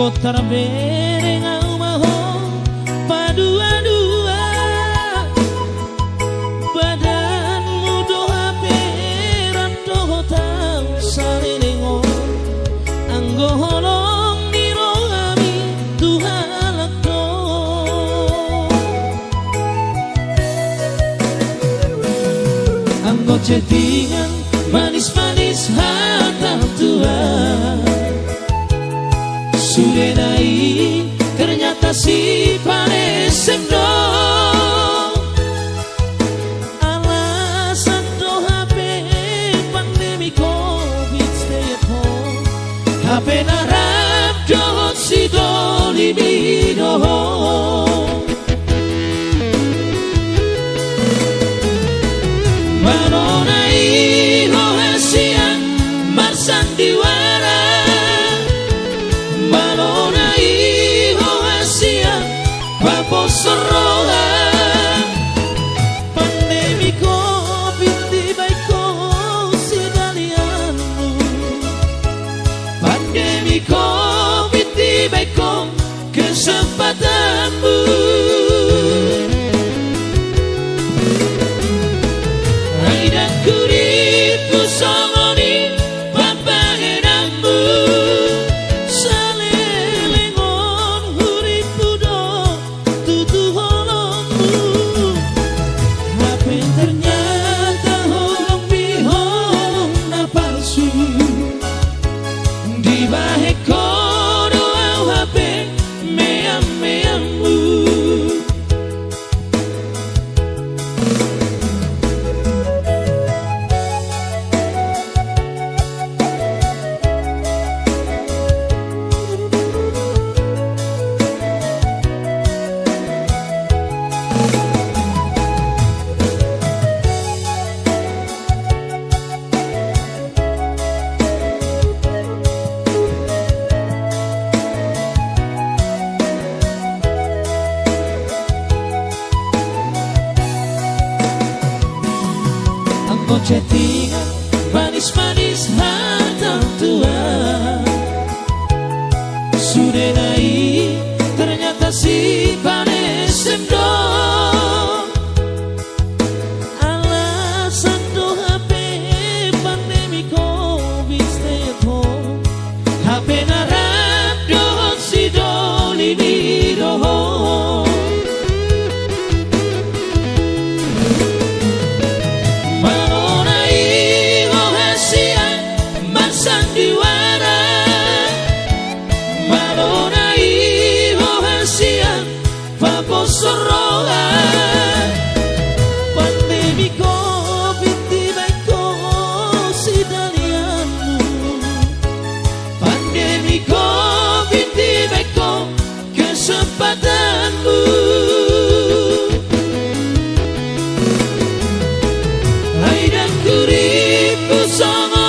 Kota bereng au maho padua-dua badanmu doha peran doho tau salengo anggo holong di rohami tuhalak do anggo chattingan manis-manis harta tua sudah naik ternyata si panesem do alasan do HP pandemi COVID stay at home HP narap dohot si do libido Malonai hohasian marsan diwara Malonai hohasian papo seroha pandemi COVID di baiko si dalianmu pandemi COVID di baiko kesempatanmu Aidan kuripu songoni papangenamu chattingan manis-manis harta tua sudah naik ternyata si panesem do alasan do HP pandemi COVID stay at home HP narap do si do libido sandiwara Malonai hohasian papo seroha pandemi COVID di baiko si dalianmu pandemi COVID di baiko kesempatanmu Aidan kuripu songoni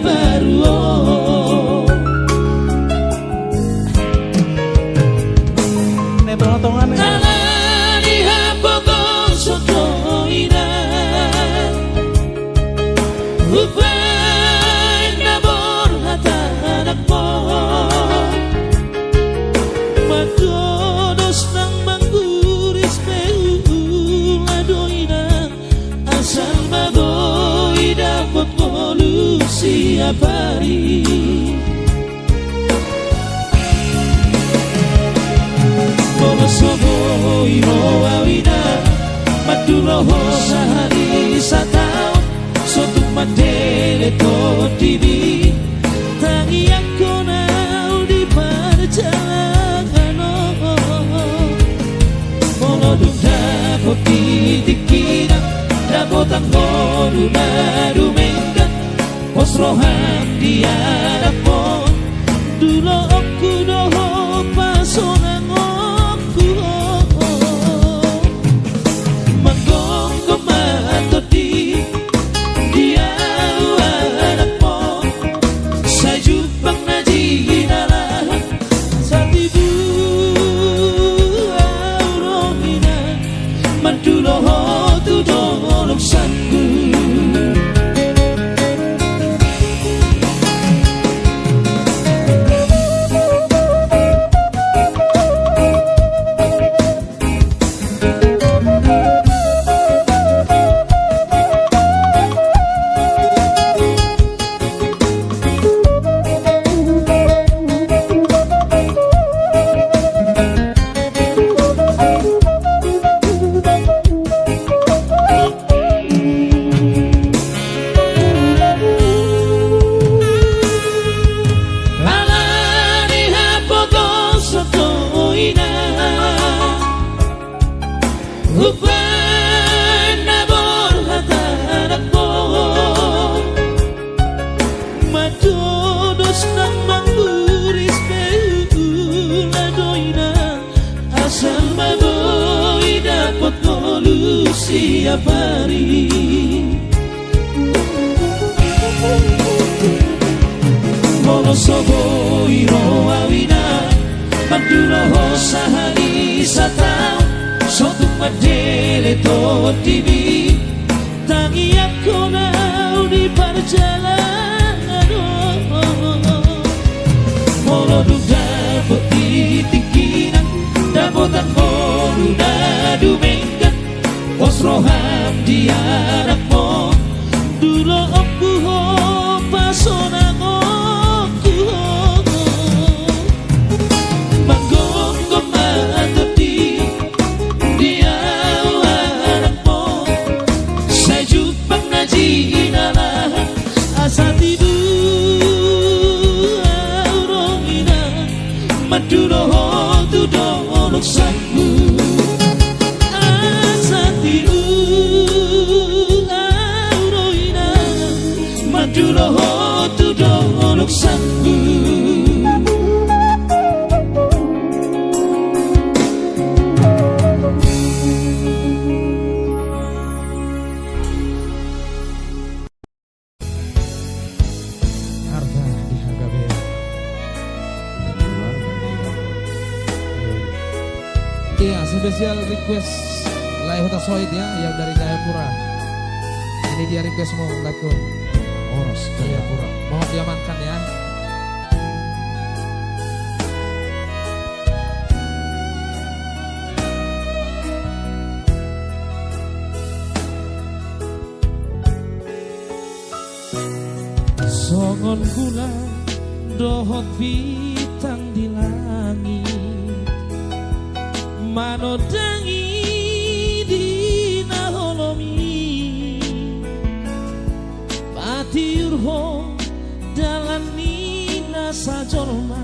baru Netongan Alani hapokon soto ina Upay nabor hatanak mo Magdodos ng mangguris peuladoy na Asal magoy dapat mo lusia pari Soboy roawina Maduloho sehari satau Sotuk madele to tibi Tangi aku nau di perjalanan Monoduk dapot ditikina Dapotan koduna dumengkan Posrohan diadak pon Dulo aku doho pasonang siap hari Monosobo iroawina Magduloho sahari satau Sotuk madele to tibi Tangi aku nau di perjalanan Moloduk dapot ditikinan Dapotan koluna dumengkan Posroham diarak mo Dulo aku ho pasonang aku Manggong komatati diarak mo Sajupang najinala asa tibu aurongina Madulo ho tudolok saku Maduloho tudolok saku harga di harga bea. Iya, spesial request Laihota Soid ya, yang dari Jayapura. Ini dia request mau lagu Oros Jayapura. Mohon diamankan ya. Songon bulan dohot bintang di langit Manodangi di naholomi Patiurho dalam nina sajolma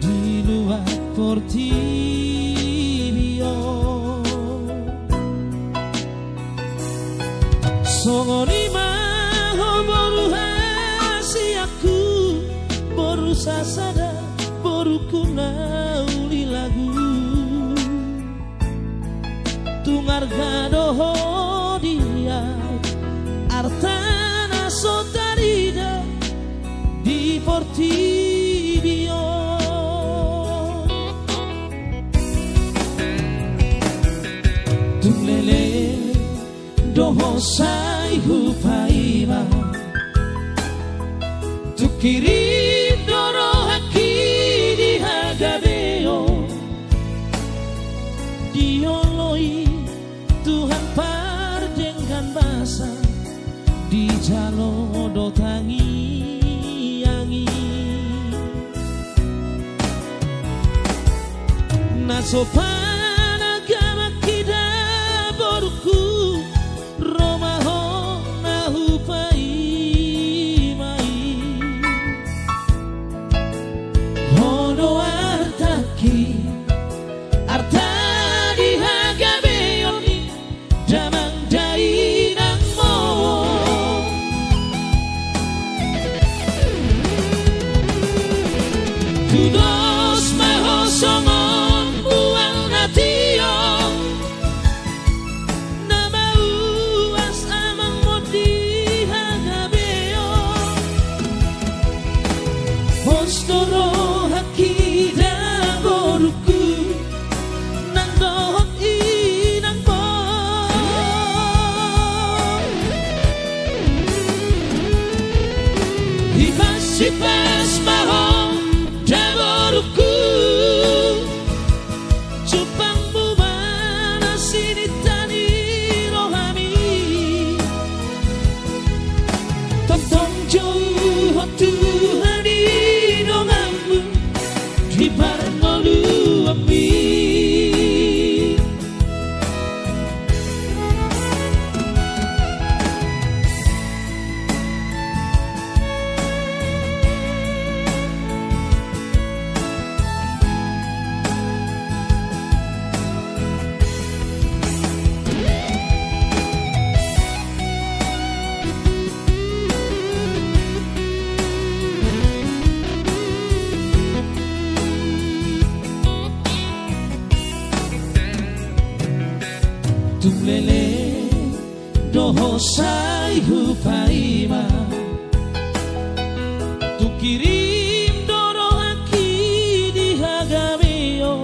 Di luar portibio Songoni maho boru hasiaku Boru sasada boru kunauli lagu Tungar gadoho dia Artana sotarida tung lele doho sai hupaima tu kirim doro haki di hagabeo dioloi Tuhan pardengkan basa di jalo do tangi yangi na sopan agama kita boruku romaho na hupai mai hono artaki arta di hagabeoni damang dai nang mo tudos mahosongon buang natio nama uas amang modi hagabeo postoro hakida boruku nang dohot inang mo hipas mahong jaboruku cupang bumana sinitani rohami tentang jauh Tuhan di dongamu di barngolu ami tung lele doho sai hupaima tu kirim doro haki di hagameo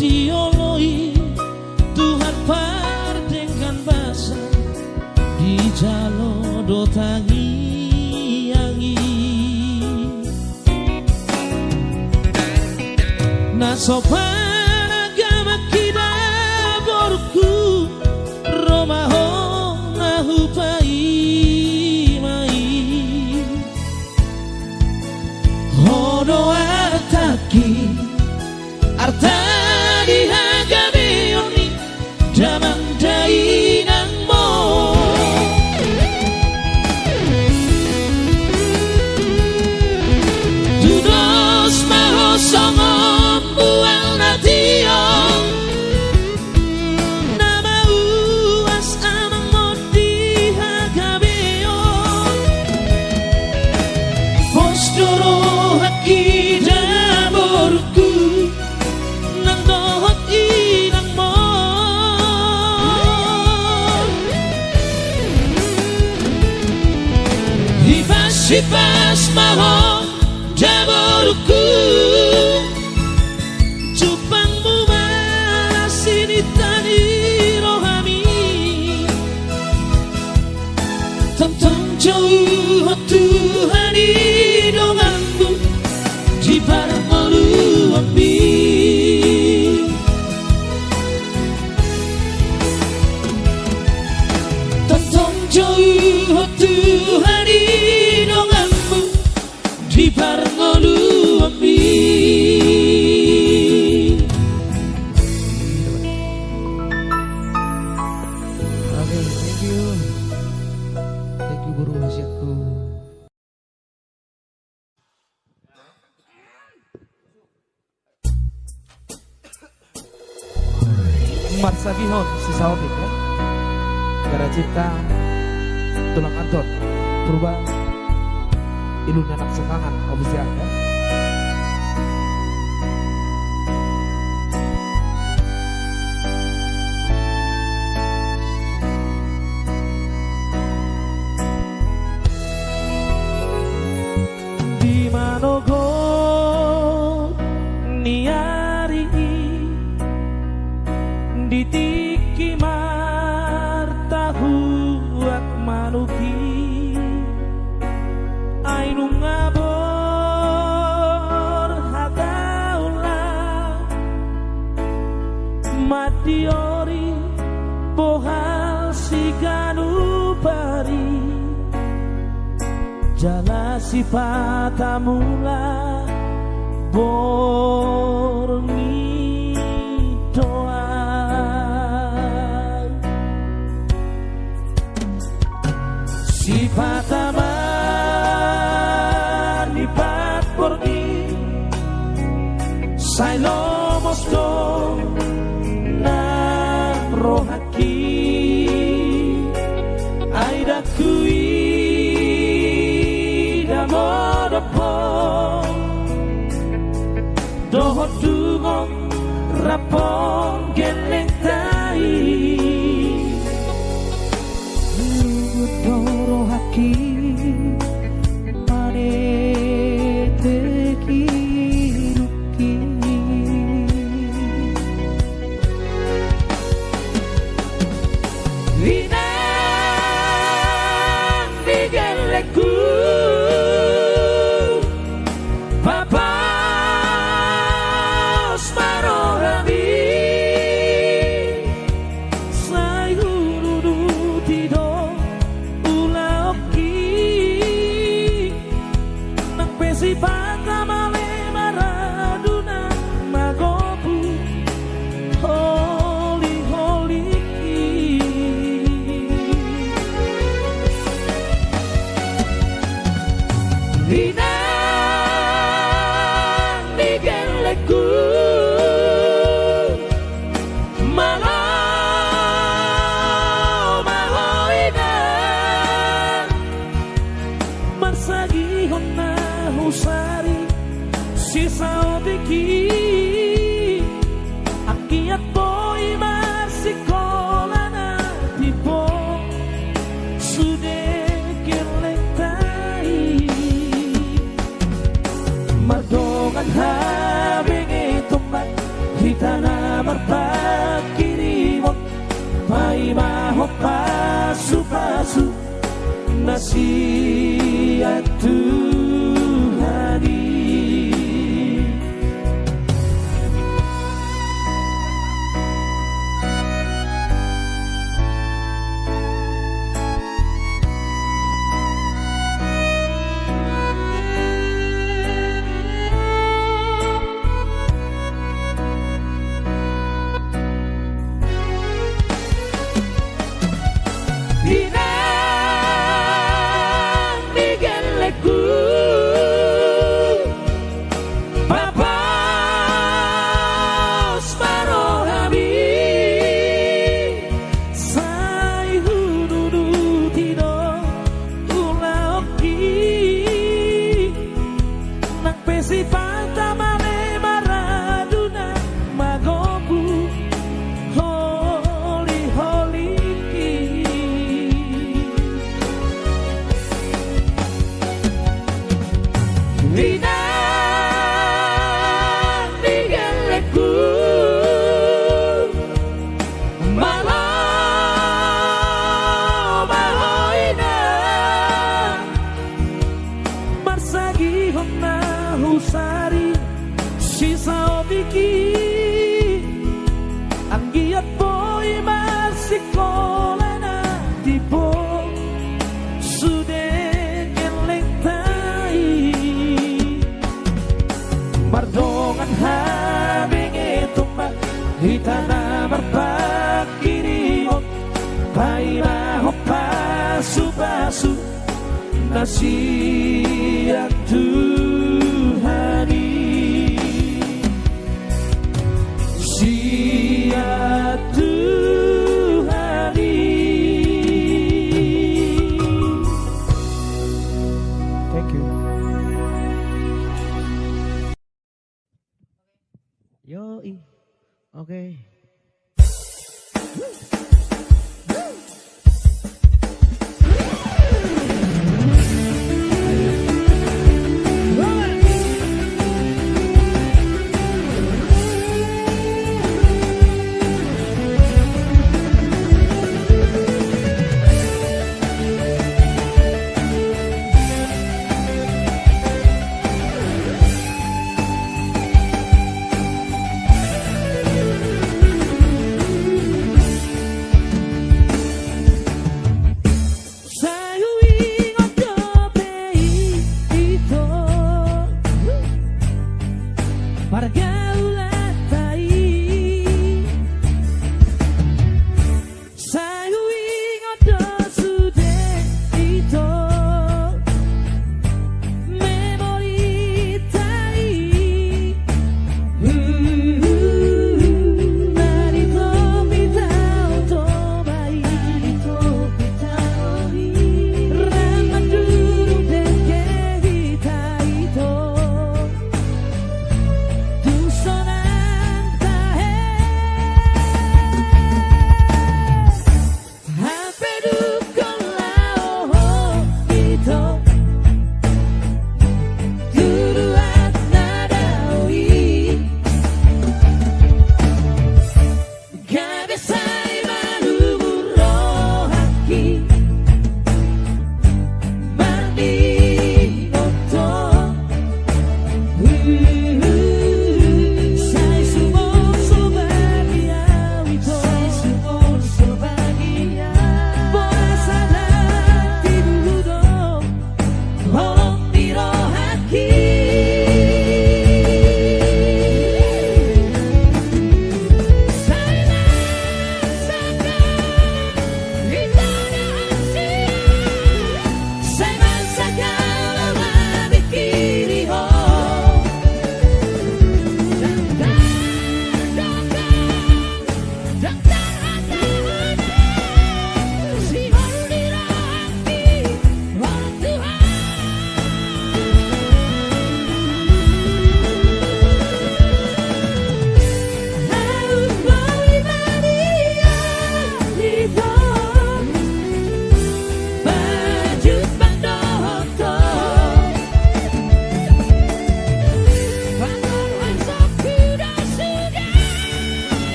dioloi Tuhan pardengkan basa di jalo do tangi yangi na sopan agama kita boruku romaho na hupai mai hono artaki arta di hagabeoni damang dai nang mo tudos mahosongon buang natio nama uas amang modi hagabeo postoro hakida boruku nang dohot inang mo hipas mahong jaboruku cupang bumana sinitani rohami tentang jauh Tuhan di dongamu di barangolu ami tentang jauh Tuhan di dongamu di barangolu ami. Oke, thank you guru wasiatku. Marsagihon si Saotik ya. Gara cipta tulang anton purba ilun anak sekangan ofisial ya. Di manogo Matiori Bohal Siganu Pari Jala Sifata Mula Borni Toa Sifata Manipat Borni Sailo Mosto Rohaki Aida kui da modopo Doho dungong rapong geleng tai Ludo rohaki Mane teki Pasu-pasu nasihat Tuhani Pasu-pasu nasihat Tuhani Sihat Tuhani. Thank you. Yoi. Oke.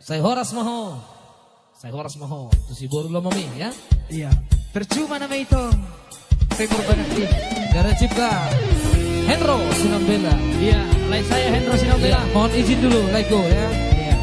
Saya Horas Maho. Saya Horas Maho. Itu si Boru Lomomi ya. Iya. Percuma nama itu. Pengor Banakti. Gara Cipta. Hendro Sinambela. Iya. Lain saya Hendro Sinambela. Ya, mohon izin dulu, let go ya. Iya.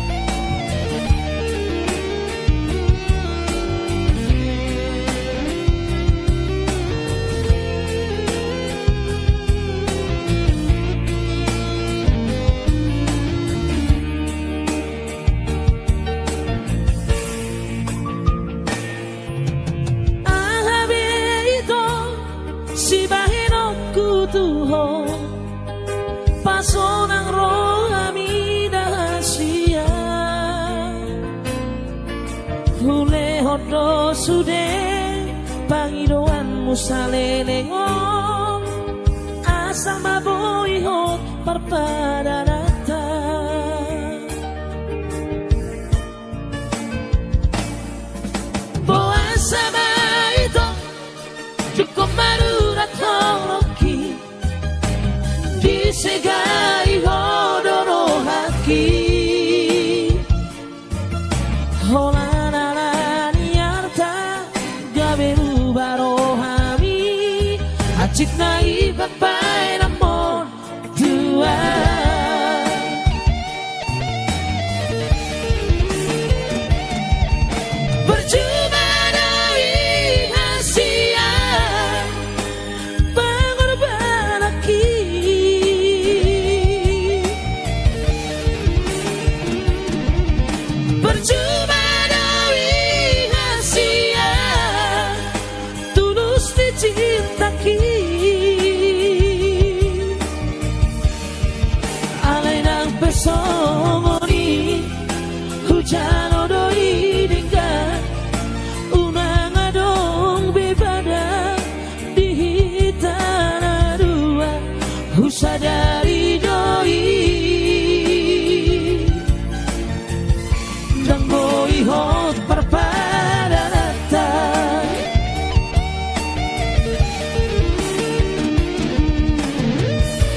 Si bahino kutuho pasonang rohami dahasia hule hodo sude pangidoan musalelengong asal maboi hot parpadarata boa sama itu cukup marurat holoki disegai hodoro haki holanalani arta gaberu barohami acik nai bapai namon dua percuma dari hasia pengorbanan aki percuma dari hasia tulus dicintaki alay ng pesongoni hujan odoi dingga unang adong bebada di hitana dua husadari doi dan boi hot parpadarata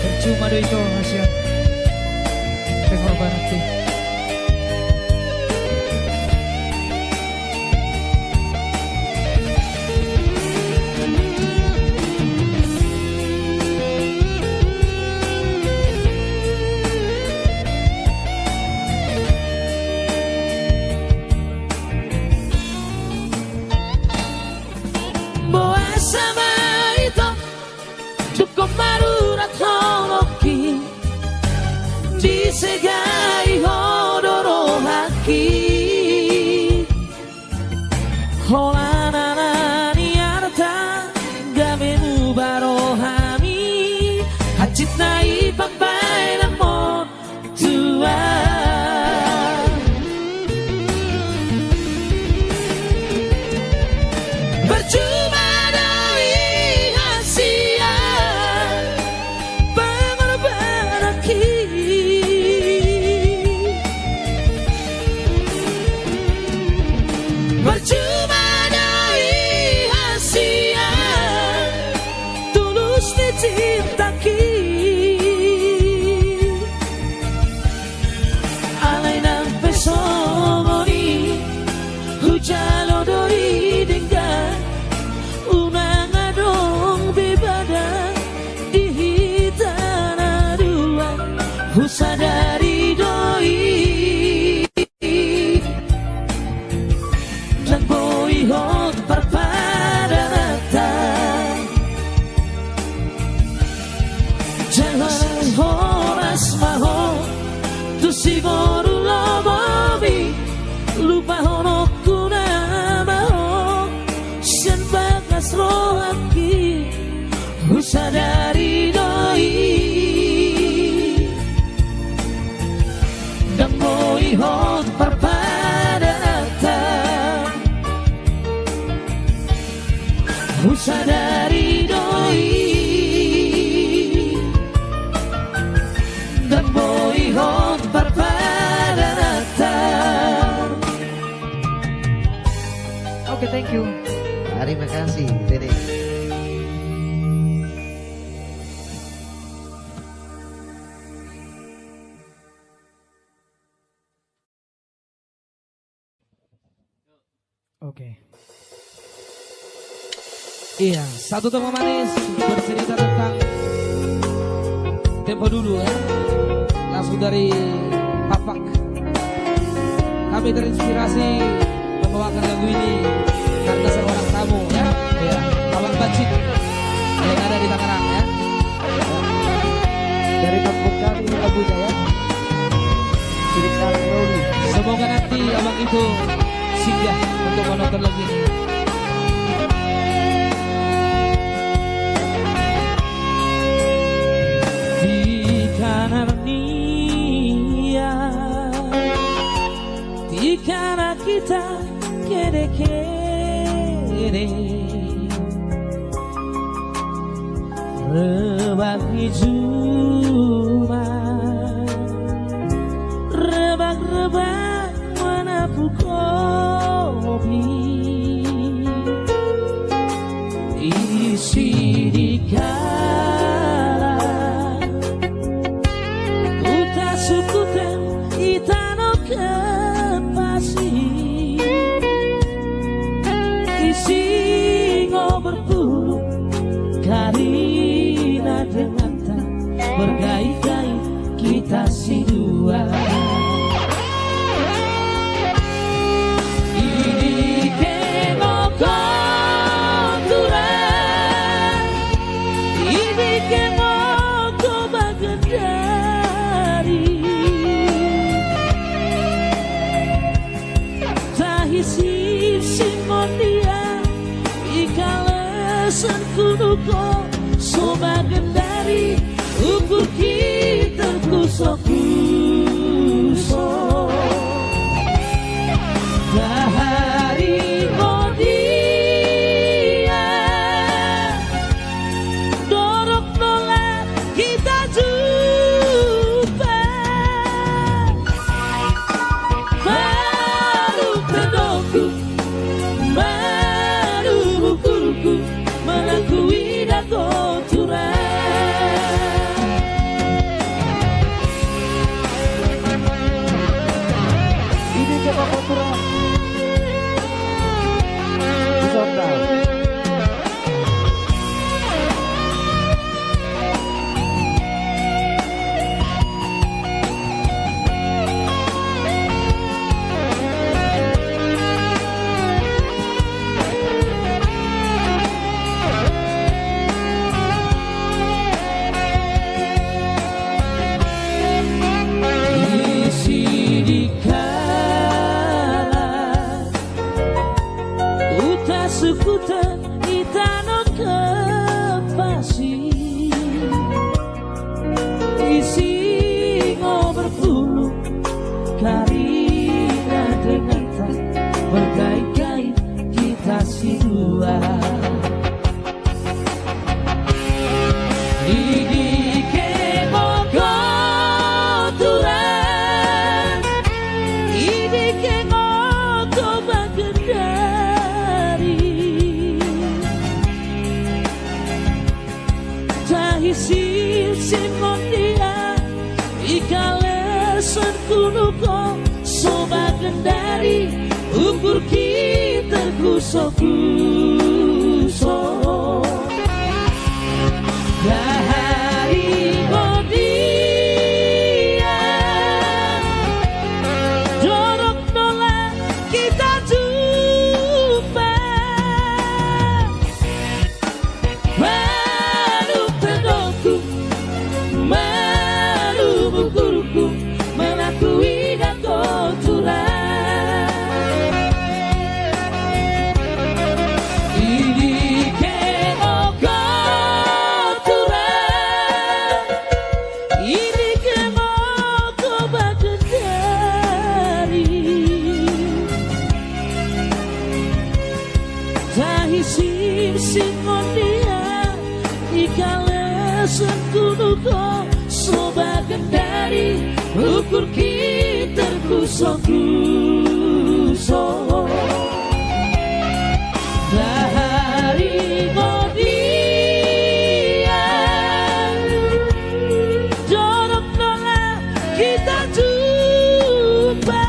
Percuma do itu Asia. Pengor Banakti. boa sama itu cukup marurat holoki disegai hodoro haki holanalani arta gamenu barohami hacit nai babai namon tua percuma dari hasia pengorbanan aki percuma dari hasia tulus dicintaki alay ng pesongoni hujan odori dingga unang adong bebada di hitana dua husadari doi dan boi hot parpadarata jangan horas maho tu si boru lomomi lupa honok kuna maho sian bagas rohaki husadari doi dan boi hot parpadarata husadari doi dan boi hot parpadarata. Oke, thank you. Terima kasih, Dede. Oke. Iya, satu tema manis bercerita tentang tempo dulu ya. Langsung dari Papak. Kami terinspirasi membawakan lagu ini karena seorang tamu ya. Iya, Abang Bacit yang ada di Tangerang ya. Dari kampung kami lagunya ya. Cerita Roni. Semoga nanti abang itu singgah untuk menonton lagu ini. Di kanan dia, di kanan kita kere-kere, rebak hijau, rebak-rebak menapu kopi, isi dikala uta sukuten itano kepasi, isi ngoberpuluh karina dengan tak bergai-gai kita si dua. Kunuko sobagan dari ukur kita kusok-kusok dari modia dorok nolak kita jumpa baru pedoku baru bukuku mengakui dakotura. Ini coba kotura. Sotau. Sukutan itano kepasi, isi ngoberpuluh karina dengan tak bergai-gai kita si dua. Idike mokoturan, idike moko bagendari, tahisin simondia ikalesan kunuko sobagan dari ukur kita kusok-kusok dari modia dorok nolak kita jumpa baru pedoku baru bukuku mengakui dakotura. Ini kemokoturan, ini kemokobagendari, tahisim singondia ikalesan kunuko sobagendari ukur kita kusok-kusok dari modia dorok nolak kita jumpa.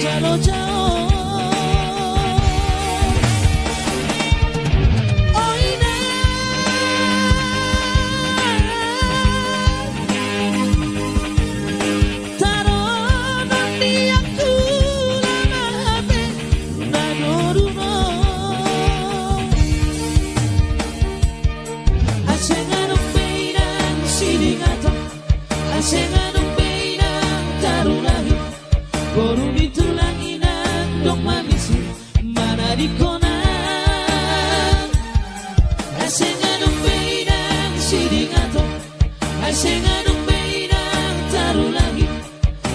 jalo-jalo.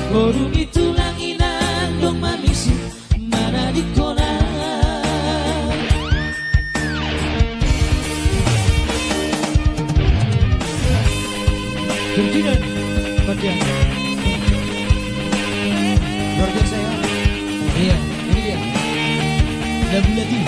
Borong itu langinan dong mamisi mana di kolam. Ferdinand Badian. Luar biasa ya. Iya, ini dia. Lagu lagi.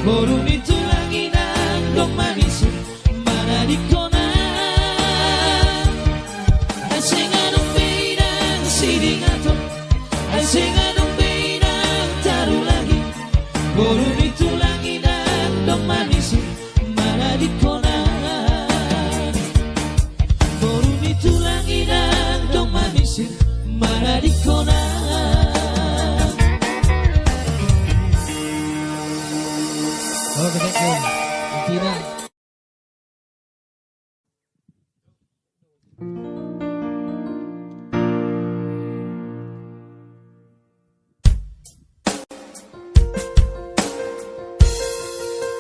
Borong itu langinan dong manis mana di kolam. Asenganong beidang siding ato, asenganong beidang taruh lagi. Borong itu langinan dong manis mana di kolam. Borong itu langinan dong manis mana di kolam. Oke, thank you. Tina.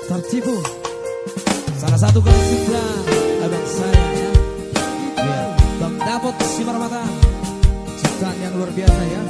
Tertipu. Salah satu kalau sudah abang saya ya. Ya, Bang Dapot Simarmata. Ciptaan yang luar biasa ya.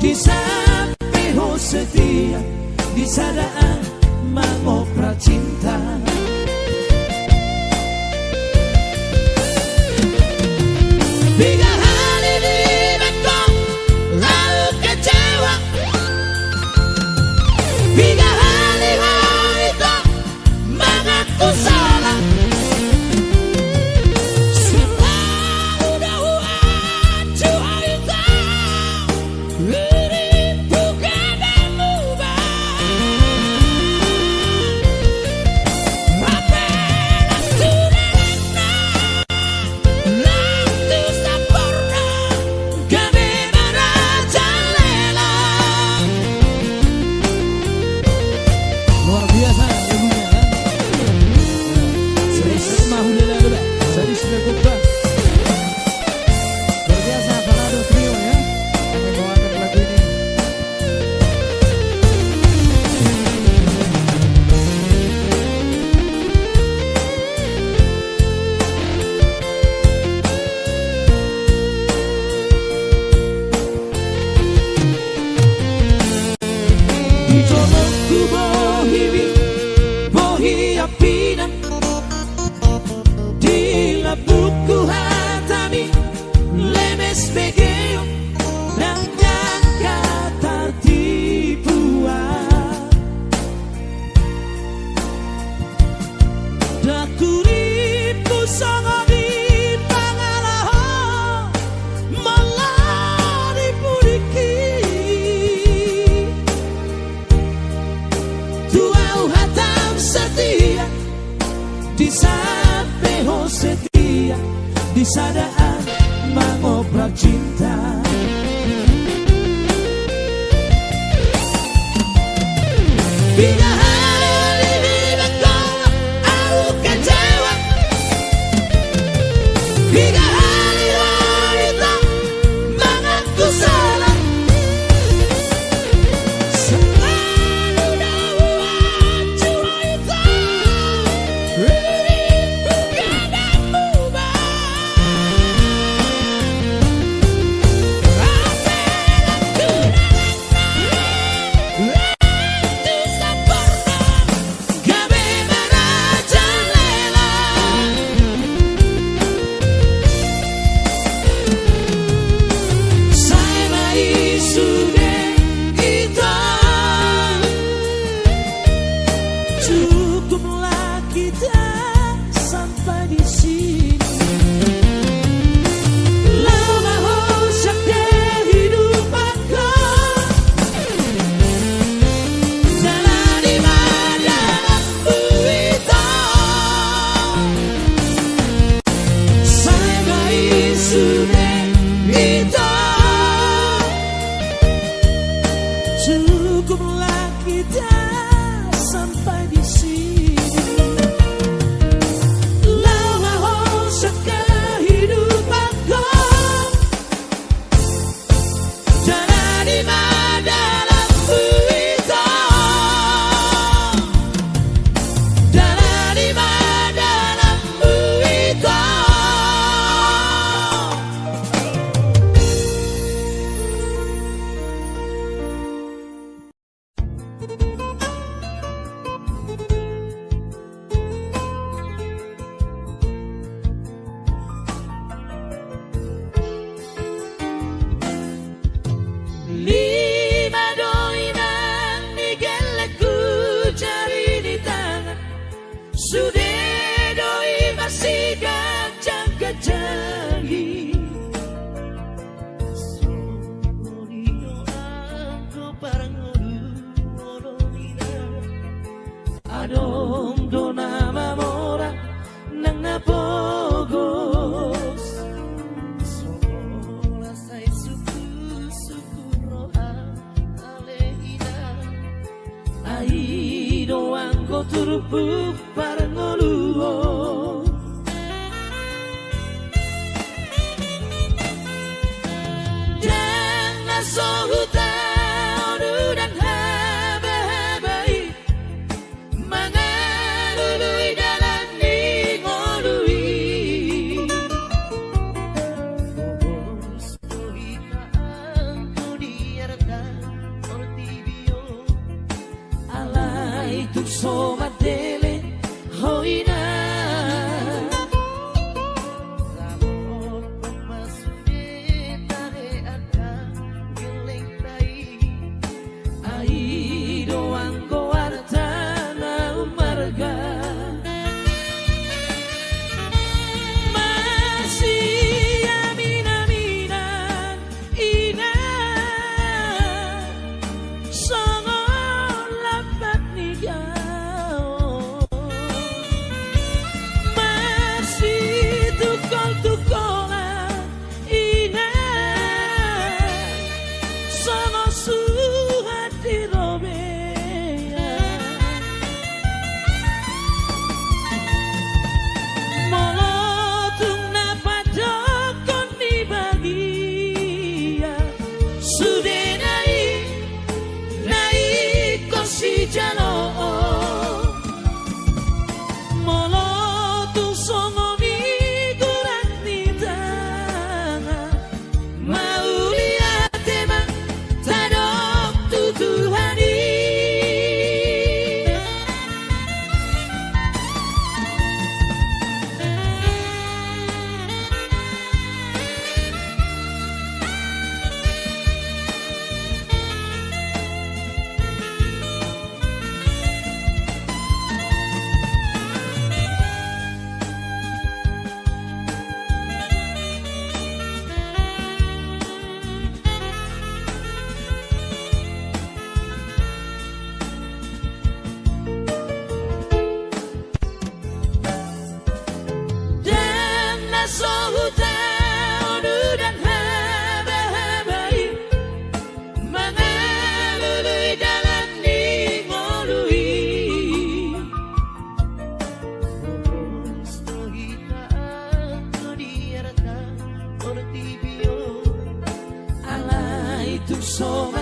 di samping setia di sadaan mengopra cinta. Tiga hari di Bangkok lalu kecewa, tiga hari itu mengaku salah. Selalu dakwah cuaca ini bukan berubah. Apa yang sudah nanti sempurna kami merajalela. Luar biasa lagunya kan. Serius mahulela lu Bang. Serius lagu Bang. Luar biasa Balado Trio ya yang membawakan lagu ini. Di colokku bohi apina, di labuku hatami lemes begeo dan kata tipuan. Dakuripu sangat di pangalaho melari puriki. Tuau hatam setia di samping setia di sadaan mengopra cinta. Tiga hari di Bangkok aku kecewa, tiga hari itu mengaku salah. Selalu dakwah cuaca ini bukan berubah. Apa yang nanti sempurna kami merajalela. Saya mai sudah kita, cukuplah kita sampai di sini. Lama hosyak kehidupanku, jalan di madaku itu. Saya mai sudah kita, cukuplah kita sampai di sini. Lama hosyak kehidupanku, jalan di madaku itu, jalan di madaku itu. Lima doi nang digeleku jari di tangan, sudah doi masih gajang kejangi. Somonino aku parang adong do nama mora nang napogos. Sola sai suku roa alehina ai doang ko turupu parang oluo. Jangan sohuta odu dan haba-habai mangarului dalam ni ngolui. Boros tohika angko diarta somadele hoina ai doang goartana umarga masih aminan ina sangat lapat nigau masih tukol-tukolan ina sangat suhat dirobea molotung napadokon ni bagia sudah naik kursi jalo molotung songo miguran ni tangan mau lihat emang tadok tutuhani dan nasohuta onu dan haba-habai mengalului dalam ni ngolui ala itu soma